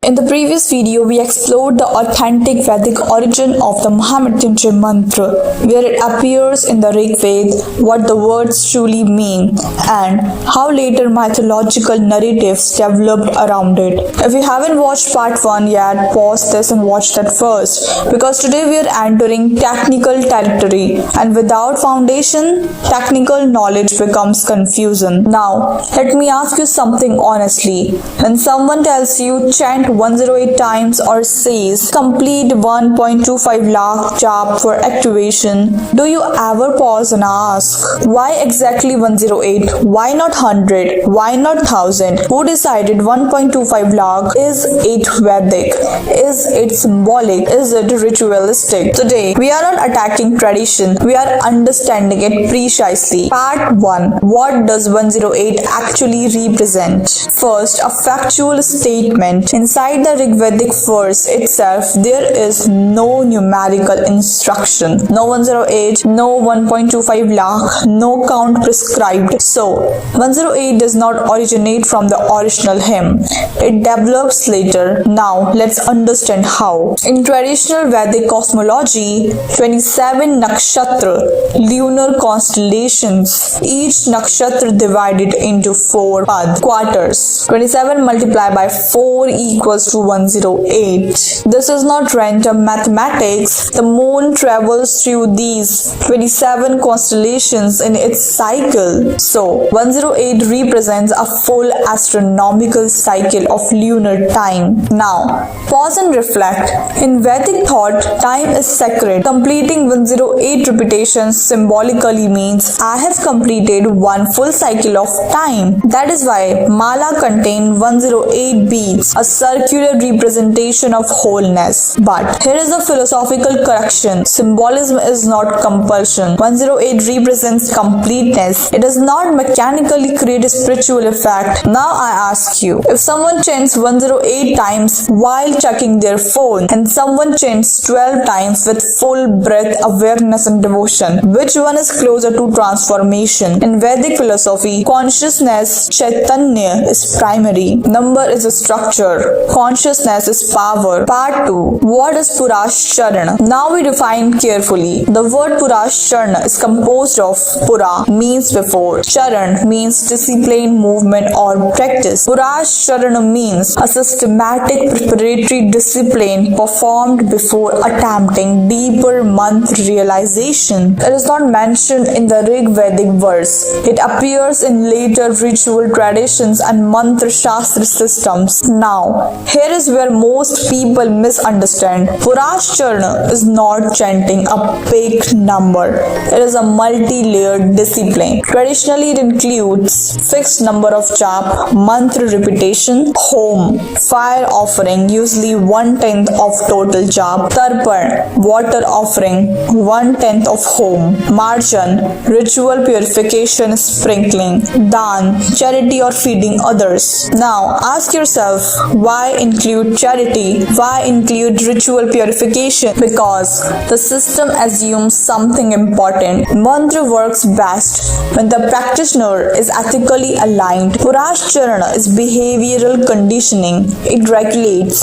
In the previous video, we explored the authentic Vedic origin of the Mahamrityunjaya Mantra, where it appears in the Rigveda, what the words truly mean, and how later mythological narratives developed around it. If you haven't watched part 1 yet, pause this and watch that first, because today we are entering technical territory, and without foundation, technical knowledge becomes confusion. Now, let me ask you something honestly. When someone tells you chant 108 times or says complete 1.25 lakh Jaap for activation, do you ever pause and ask, why exactly 108? Why not 100? Why not 1000? Who decided 1.25 lakh? Is it Vedic? Is it symbolic? Is it ritualistic? Today, we are not attacking tradition, we are understanding it precisely. Part 1. What does 108 actually represent? First, a factual statement. Inside the Rigvedic verse itself, there is no numerical instruction. No 108, no 1.25 lakh, no count prescribed. So, 108 does not originate from the original hymn. It develops later. Now, let's understand how. In traditional Vedic cosmology, 27 nakshatra, lunar constellations, each nakshatra divided into 4 quarters. 27 multiplied by 4 equals to 108. This is not random mathematics. The moon travels through these 27 constellations in its cycle. So, 108 represents a full astronomical cycle of lunar time. Now, pause and reflect. In Vedic thought, time is sacred. Completing 108 repetitions symbolically means I have completed one full cycle of time. That is why Mala contains 108 beads, a circular representation of wholeness. But here is a philosophical correction. Symbolism is not compulsion. 108 represents completeness. It does not mechanically create a spiritual effect. Now I ask you, if someone chants 108 times while checking their phone and someone chants 12 times with full breath, awareness and devotion, which one is closer to transformation? In Vedic philosophy, consciousness, Chaitanya, is primary. Number is a structure. Consciousness is power. Part 2. What is Purashcharana? Now we define carefully. The word Purashcharana is composed of Pura means before, Charan means discipline, movement or practice. Purashcharana means a systematic preparatory discipline performed before attempting deeper mantra realization. It is not mentioned in the Rigvedic verse. It appears in later ritual traditions and mantra-shastra systems. Now, here is where most people misunderstand. Purashcharana is not chanting a big number. It is a multi-layered discipline. Traditionally, it includes fixed number of jap, mantra repetition, home, fire offering, usually 1/10 of total jap, tarpan, water offering, 1/10 of home, marjan, ritual purification, sprinkling, dan, charity or feeding others. Now, ask yourself, why include charity? Why include ritual purification? Because the system assumes something important. Mantra works best when the practitioner is ethically aligned. Purashcharana is behavioral conditioning. It regulates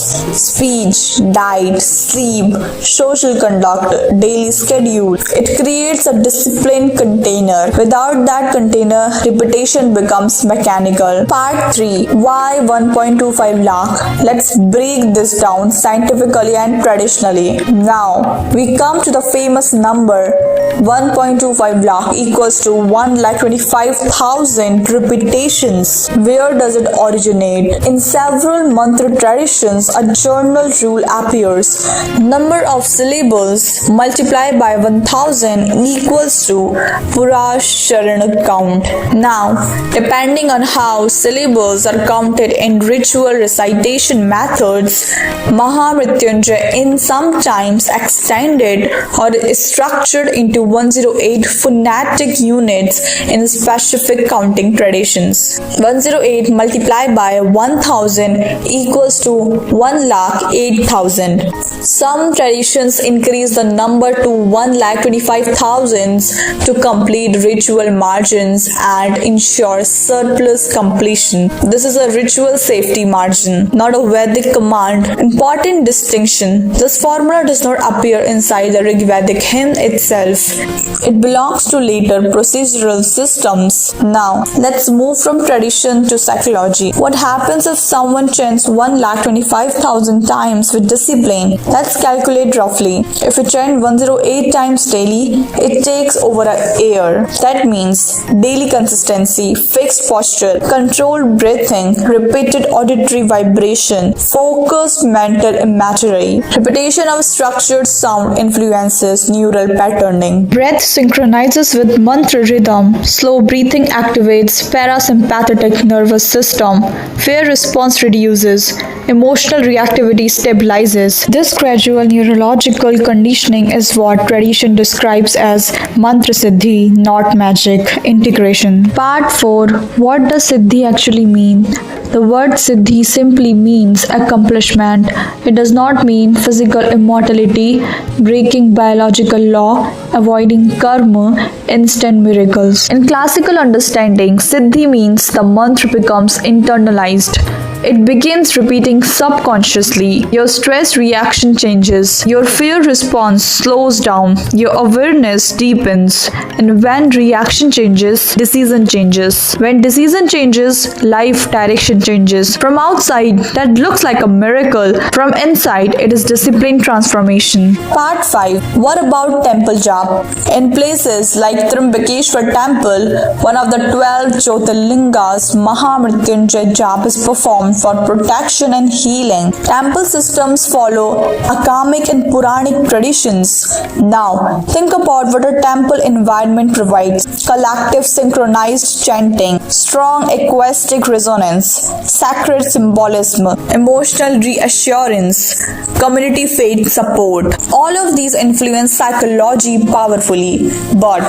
speech, diet, sleep, social conduct, daily schedule. It creates a disciplined container. Without that container, repetition becomes mechanical. Part 3. Why 1.25 lakh? Let's break this down scientifically and traditionally. Now, we come to the famous number 1.25 lakh equals to 1,25,000 repetitions. Where does it originate? In several mantra traditions, a journal rule appears. Number of syllables multiplied by 1000 equals to Purashcharana count. Now, depending on how syllables are counted in ritual recitation methods, Mahamrityunjaya is sometimes extended or is structured into 108 phonetic units in specific counting traditions. 108 multiplied by 1000 equals to 1,08,000. Some traditions increase the number to 1,25,000 to complete ritual margins and ensure surplus completion. This is a ritual safety margin, not not a Vedic command. Important distinction. This formula does not appear inside the Rigvedic hymn itself. It belongs to later procedural systems. Now, let's move from tradition to psychology. What happens if someone chants 1,25,000 times with discipline? Let's calculate roughly. If you chant 108 times daily, it takes over a year. That means daily consistency, fixed posture, controlled breathing, repeated auditory vibration, focused mental imagery. Repetition of structured sound influences neural patterning. Breath synchronizes with mantra rhythm. Slow breathing activates parasympathetic nervous system. Fear response reduces. Emotional reactivity stabilizes. This gradual neurological conditioning is what tradition describes as mantra siddhi, not magic. Integration. Part 4. What does siddhi actually mean? The word siddhi simply means accomplishment. It does not mean physical immortality, breaking biological law, avoiding karma, instant miracles. In classical understanding, siddhi means the mantra becomes internalized. It begins repeating subconsciously. Your stress reaction changes. Your fear response slows down. Your awareness deepens. And when reaction changes, decision changes. When decision changes, life direction changes. From outside, that looks like a miracle. From inside, it is discipline transformation. Part 5. What about temple Jaap? In places like Tryambaka temple, one of the 12 Jyotirlingas, Mahamrityunjaya Jaap is performed for protection and healing. Temple systems follow Akamic and Puranic traditions. Now, think about what a temple environment provides. Collective synchronized chanting, strong acoustic resonance, sacred symbolism, emotional reassurance, community faith support. All of these influence psychology powerfully. But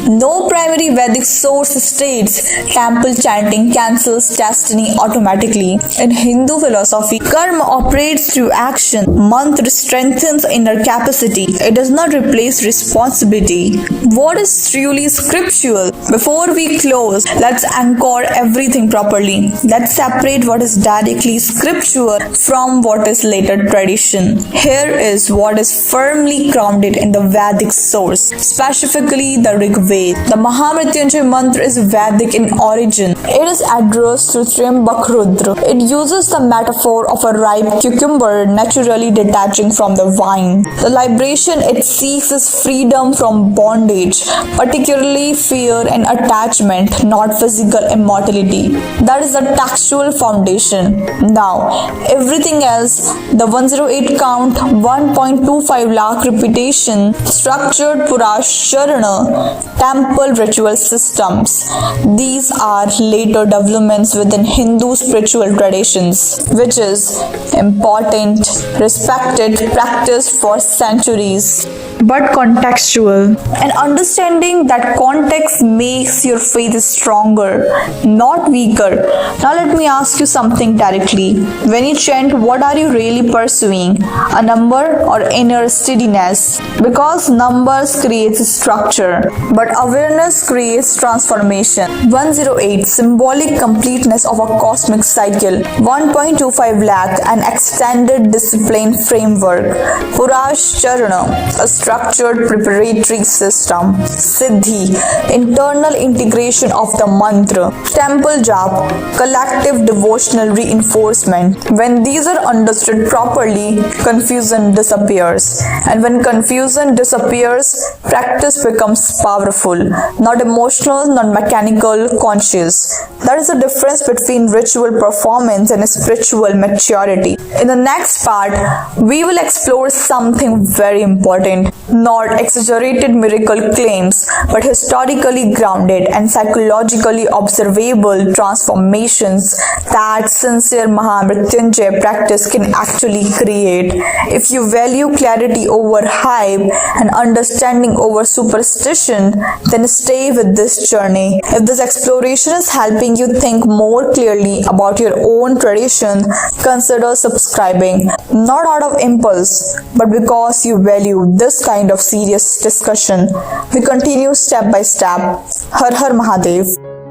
no primary Vedic source states temple chanting cancels destiny automatically. In Hindu philosophy, karma operates through action. Mantra strengthens inner capacity. It does not replace responsibility. What is truly scriptural? Before we close, let's anchor everything properly. Let's separate what is directly scriptural from what is later tradition. Here is what is firmly grounded in the Vedic source, specifically the Rigveda. The Mahamrityunjaya Mantra is Vedic in origin. It is addressed to Tryambaka Rudra. It uses the metaphor of a ripe cucumber naturally detaching from the vine. The liberation it seeks is freedom from bondage, particularly fear and attachment, not physical immortality. That is the textual foundation. Now, everything else, the 108 count, 1.25 lakh repetition, structured Purashcharana, temple ritual systems. These are later developments within Hindu spiritual traditions, which is important, respected, practiced for centuries, but contextual. And understanding that context makes your faith stronger, not weaker. Now let me ask you something directly. When you chant, what are you really pursuing? A number or inner steadiness? Because numbers creates structure, but awareness creates transformation. 108, symbolic completeness of a cosmic cycle. 1.25 lakh, an extended discipline framework. Purashcharana, a structured preparatory system. Siddhi, internal integration of the mantra. Temple Jaap, collective devotional reinforcement. When these are understood properly, confusion disappears. And when confusion disappears, practice becomes powerful, not emotional, not mechanical, conscious. That is the difference between ritual performance and spiritual maturity. In the next part, we will explore something very important. Not exaggerated miracle claims, but historically grounded and psychologically observable transformations that sincere Mahamrityunjaya practice can actually create. If you value clarity over hype and understanding over superstition, then stay with this journey. If this exploration is helping you think more clearly about your own tradition, consider subscribing, not out of impulse, but because you value this kind of serious discussion. We continue step by step. Har Har Mahadev.